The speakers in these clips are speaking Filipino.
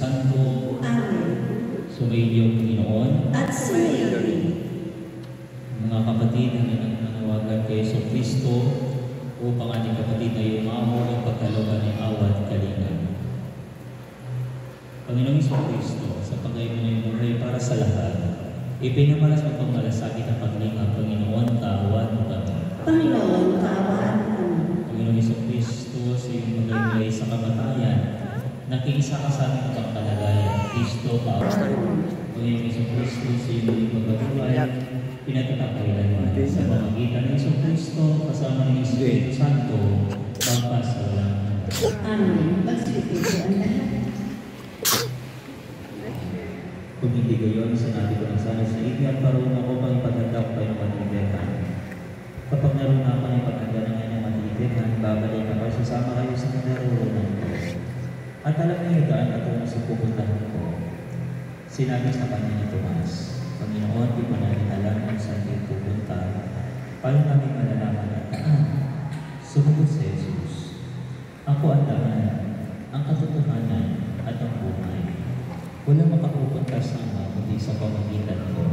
Santo. Amen. Sumainyo, Panginoon. At sumainyo rin. Mga kapatid, nanawagan kay Yesu Kristo upang ating kapatid na yumaho ang pagkalooban ng awat kalinga. Panginoong Yesu Kristo, sa pagkain mo ng buhay para sa lahat, ipinamalas mo itong malasakit ang paglinga. Panginoon, kaawaan mo kami. Panginoon, kaawaan mo kami. Panginoong Yesu Kristo, sa iyong magay sa kamatayan, nakiisa ka sa aming pagkalagayan. Kristo, kaawaan mo. Panginoong Yesu Kristo, sa iyong pagkabuhay, pinatatak kailanman sa pamagitan ng Yesu Kristo kasama ng Espiritu Santo magpasawalang. Amen. Magsipin ko ang lahat. Kung hindi gayon, sinabi ko na sana sa inyo at parang ako pang ipaganda ko kayo ng matibirhan. Kapag naroon ako ng ipaganda ng inyong matibirhan, babalik ako sasama kayo sa kinaroonan ko. At alam niyo daan ako sa pupuntahan ko. Sinabi sa kanya ni Tomas, Panginoon, di pa namin alam kung saan kayo pupunta. Paano namin malalaman at sumagot sa Jesus, ako ang daan, ang katotohanan at ang buhay. Walang makapupunta sa ama kundi sa pamagitan ko.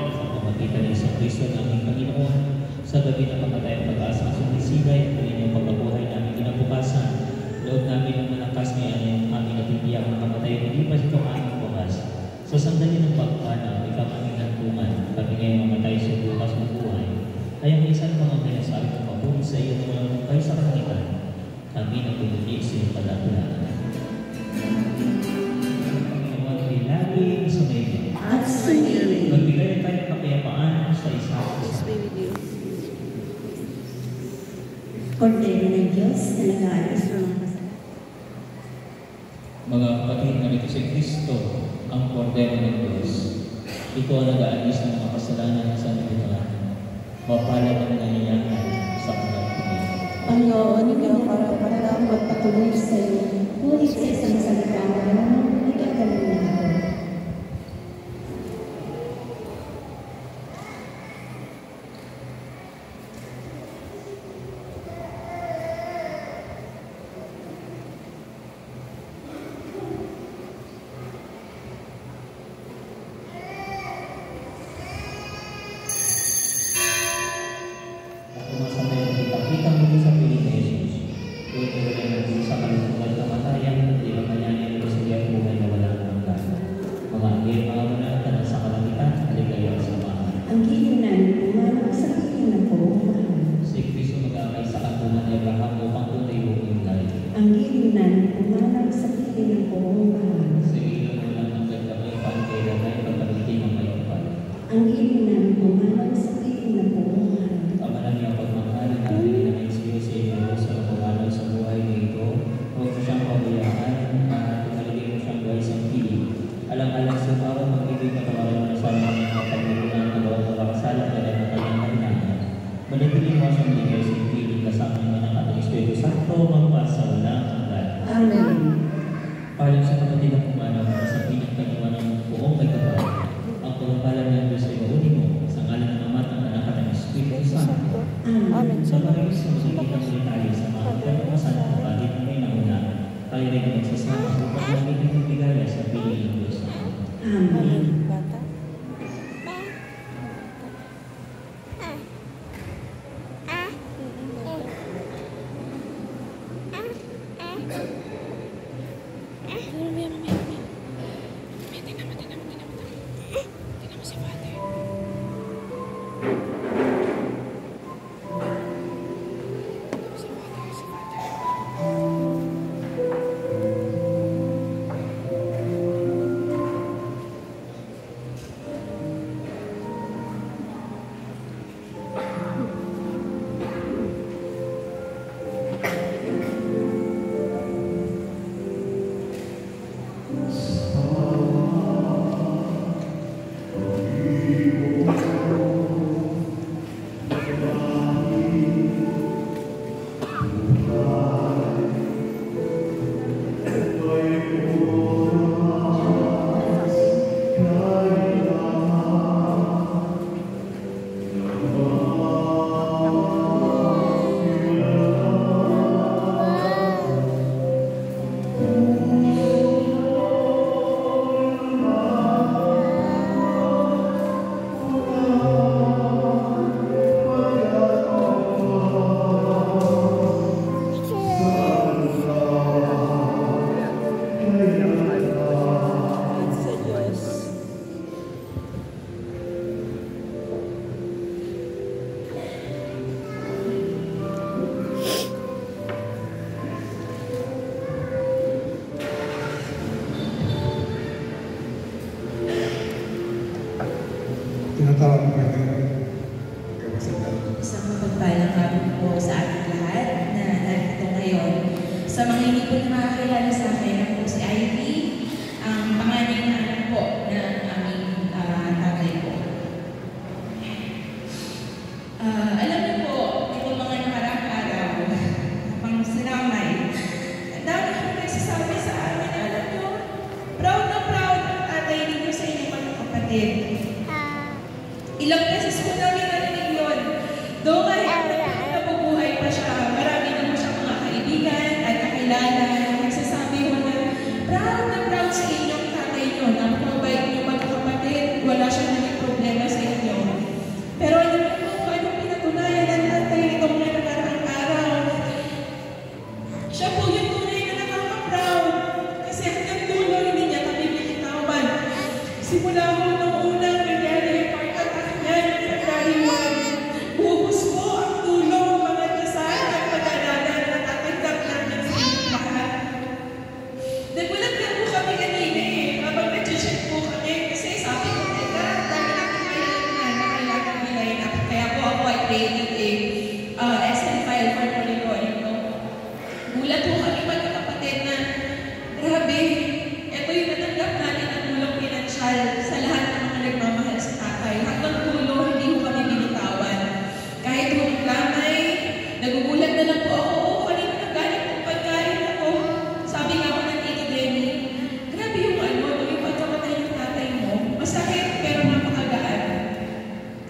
Sa pamagitan ng Isang Kristo ng aming Panginoon, sa gabi na pamatay ang pag-asa sa sumisigay, at inyong pagkabuhay namin kinabukasan, loob namin ang malakas ngayon ang aming natitiyak ng kamatay, hindi pa ito aming bukas. Sa sandali ng pagpanaw, ikaw aming nantungan, kami ngayon mamatay sa bukas ng buhay. Ay ang isang mga pinasabi ng mabuhay sa iyo na walang mungkay sa kalangitan, kami nagtutuli sa iyong kalatulaan. Panginoon, lagi sumayin. At sumayin. Magbigay tayo ng kapayapaan sa isa't isa. Kordero ng Diyos na nag-aalis ng mga kasalanan. Mga kapatid, narito si Kristo, ang Kordero ng Diyos. Ito ang nag-aalis ng mga kasalanan sa nabutan. Mapalad ang nangyayari sa kanyang pumili. Panginoon, ikaw para magpatuloy sa iyo. Ngunit sa isang salita mo naman, ikaw kami na ako. hindi po nakakilala sa akin, ako po si Ivy, ang panganay na anak po ng aming tatay ko. Alam niyo po, itong mga nakaraang araw, pang sinamay, ang dami po nagsasabi sa amin, alam niyo, proud na proud ang tatay ninyo sa inyong mga kapatid. Ilang beses ko namin narinig yun. Doon kahit nabubuhay pa siya, marami na po siyang mga kaibigan at kakilala na nagsasabi mo na proud sa inyong tatay nyo, napakabait niyo magkakapatid, wala siyang naging problema sa inyo. Pero alam niyo po, anong pinatunayan ng tatay nitong mga nakaraang araw? Siya po yung tunay na nakaka-proud kasi hanggang dulo hindi niya kami binitawan. Simula ko nung unang nangyari yung pagkatak niya ng February 1, buhos ko ang tulong, mga dasal at pag-alala na natatanggap namin sa inyong lahat. Nagulat lang po kami kanina habang nag-check po kami kasi sabi ko, teka, dami natin kailangan na kailangan nilayin up. Kaya po ako ay created SN file for monitoring. Gulat po kami magkakapatid na, grabe, ito yung natanggap natin ang tulong pinansyal sa lahat ng mga nagmamahal sa tatay. Hanggang dulo, hindi ko kami binitawan. Kahit kung lamay, nagugulat na lang po ako, kanina nagganap ng pagkain ako. Sabi nga ako ng Tito Demi, grabe yung yung pagkamatay ng tatay mo, masakit pero napakagaan.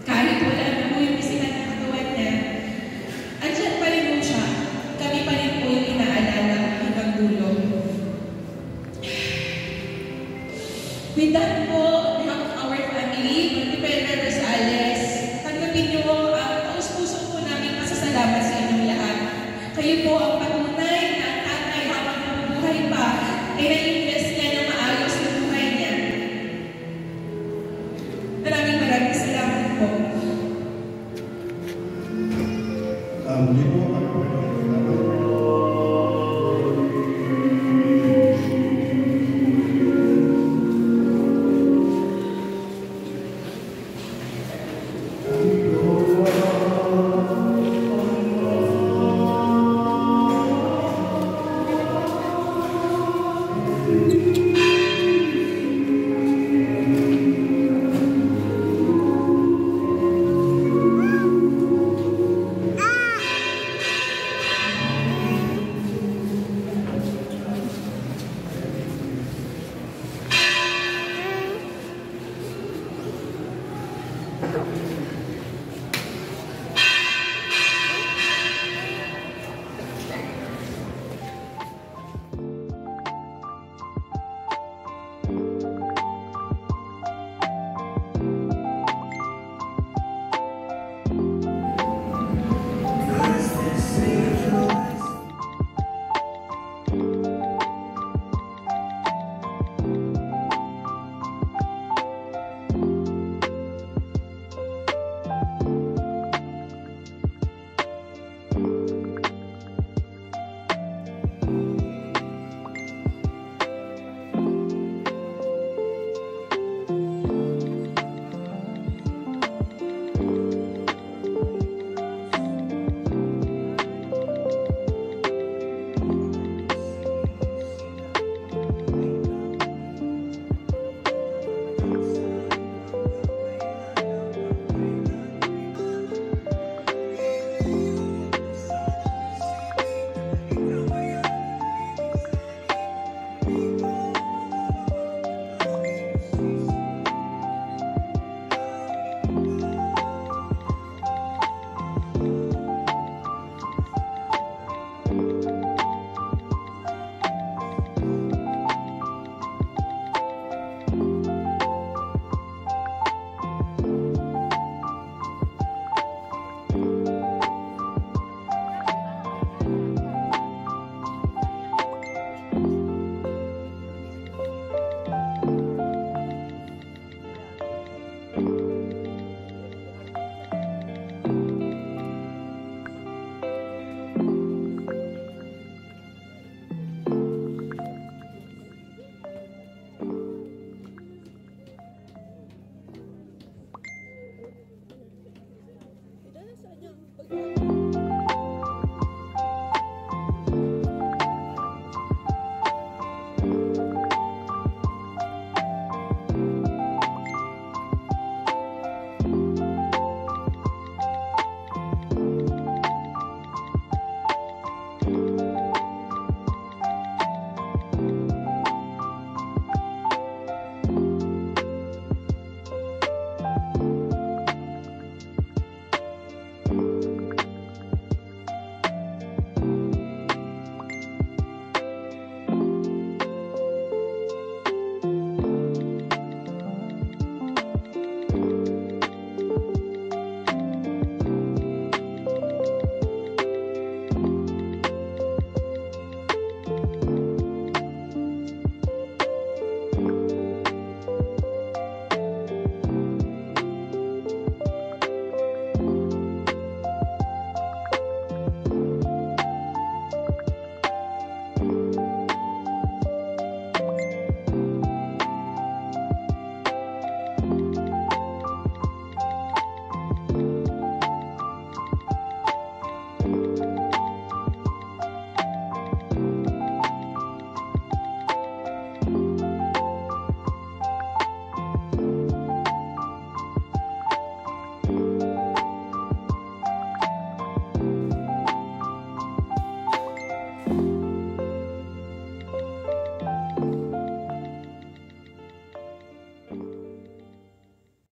Kahit wala na po yung isipan ng katawan niya, andyan pa rin po siya. Kami pa rin po yung inaalala hanggang dulo. With that po, on behalf of our family, Monteperna Rosales, tanggapin niyo ang taus-puso po namin pasasalamat sa inyong lahat. Kayo po ang patunay na ang tatay habang nabubuhay pa ay na-invest niya ng maayos sa buhay niya. Maraming salamat po. Muli po,